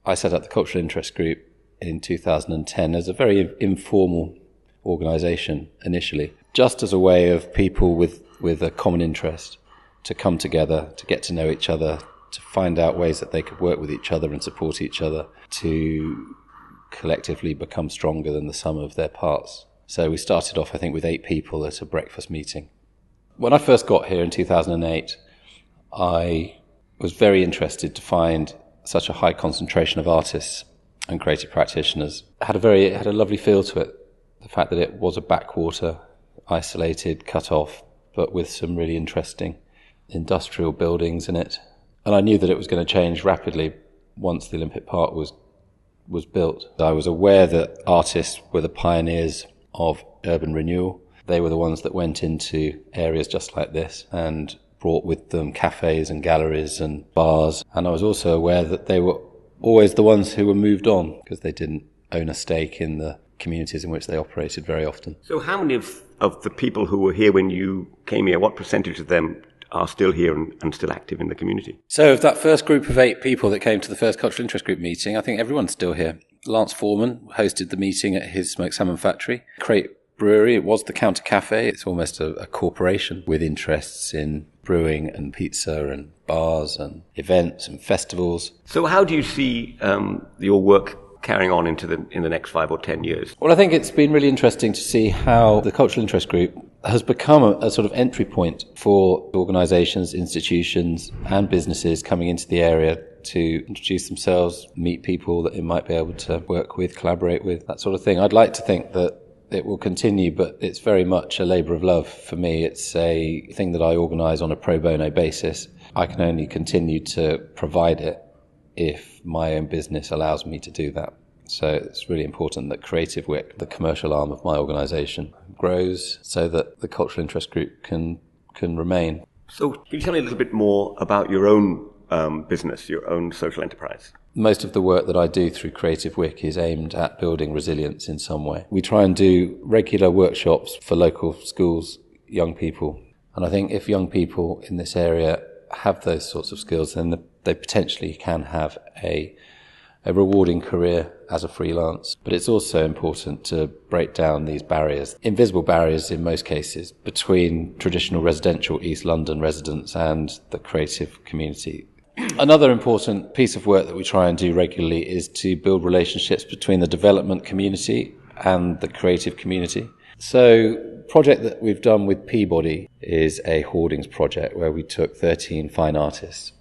I set up the Cultural Interest Group in 2010 as a very informal organisation initially, just as a way of people with a common interest to come together, to get to know each other, to find out ways that they could work with each other and support each other to collectively become stronger than the sum of their parts. So we started off, I think, with 8 people at a breakfast meeting. When I first got here in 2008, I was very interested to find such a high concentration of artists and creative practitioners. It had a lovely feel to it. The fact that it was a backwater, isolated, cut off, but with some really interesting industrial buildings in it. And I knew that it was going to change rapidly once the Olympic Park was built. I was aware that artists were the pioneers of urban renewal. They were the ones that went into areas just like this and brought with them cafes and galleries and bars. And I was also aware that they were always the ones who were moved on because they didn't own a stake in the communities in which they operated very often. So how many of the people who were here when you came here, what percentage of them are still here and still active in the community? So of that first group of 8 people that came to the first Cultural Interest Group meeting, I think everyone's still here. Lance Foreman hosted the meeting at his smoked salmon factory. Crate Brewery, it was the Counter Cafe. It's almost a corporation with interests in brewing and pizza and bars and events and festivals. So how do you see your work carrying on in the next 5 or 10 years? Well, I think it's been really interesting to see how the Cultural Interest Group has become a sort of entry point for organisations, institutions and businesses coming into the area to introduce themselves, meet people that it might be able to work with, collaborate with, that sort of thing. I'd like to think that it will continue, but it's very much a labour of love for me. It's a thing that I organise on a pro bono basis. I can only continue to provide it if my own business allows me to do that. So it's really important that Creative Wick, the commercial arm of my organisation, grows so that the Cultural Interest Group can remain. So can you tell me a little bit more about your own business, your own social enterprise? Most of the work that I do through Creative Wick is aimed at building resilience in some way. We try and do regular workshops for local schools, young people. And I think if young people in this area have those sorts of skills, then they potentially can have a rewarding career as a freelance. But it's also important to break down these barriers, invisible barriers in most cases, between traditional residential East London residents and the creative community. Another important piece of work that we try and do regularly is to build relationships between the development community and the creative community. So the project that we've done with Peabody is a hoardings project where we took 13 fine artists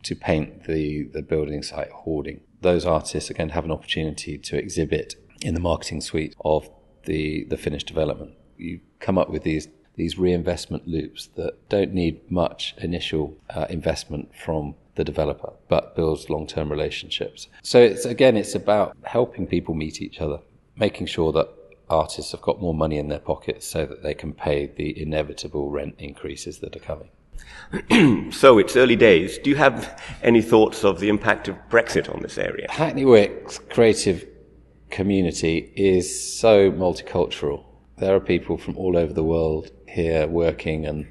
to paint the building site hoarding. Those artists, again, have an opportunity to exhibit in the marketing suite of the finished development. You come up with these reinvestment loops that don't need much initial investment from the developer, but builds long-term relationships. So it's about helping people meet each other, making sure that artists have got more money in their pockets so that they can pay the inevitable rent increases that are coming. So it's early days. Do you have any thoughts of the impact of Brexit on this area? Hackney Wick's creative community is so multicultural. There are people from all over the world here working and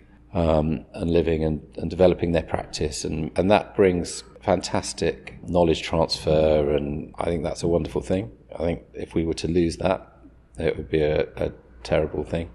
living and developing their practice, and that brings fantastic knowledge transfer, and I think that's a wonderful thing. I think if we were to lose that, it would be a terrible thing.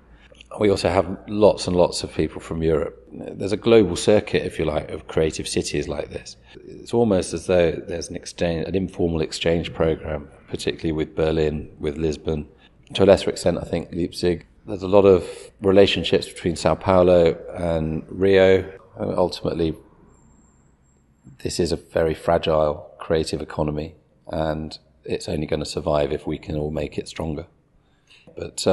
We also have lots and lots of people from Europe. There's a global circuit, if you like, of creative cities like this. It's almost as though there's an informal exchange program, particularly with Berlin, with Lisbon, to a lesser extent, I think, Leipzig. There's a lot of relationships between Sao Paulo and Rio. Ultimately, this is a very fragile creative economy, and it's only going to survive if we can all make it stronger. But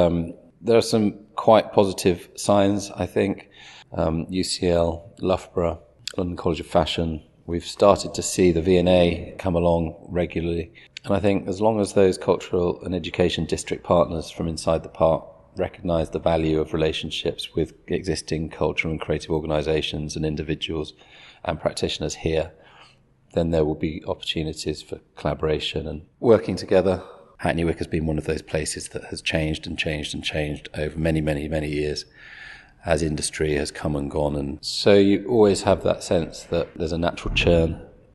there are some quite positive signs, I think. UCL, Loughborough, London College of Fashion. We've started to see the V&A come along regularly. And I think as long as those cultural and education district partners from inside the park recognise the value of relationships with existing cultural and creative organisations and individuals and practitioners here, then there will be opportunities for collaboration and working together. Hackney Wick has been one of those places that has changed and changed and changed over many, many, many years as industry has come and gone. And so you always have that sense that there's a natural churn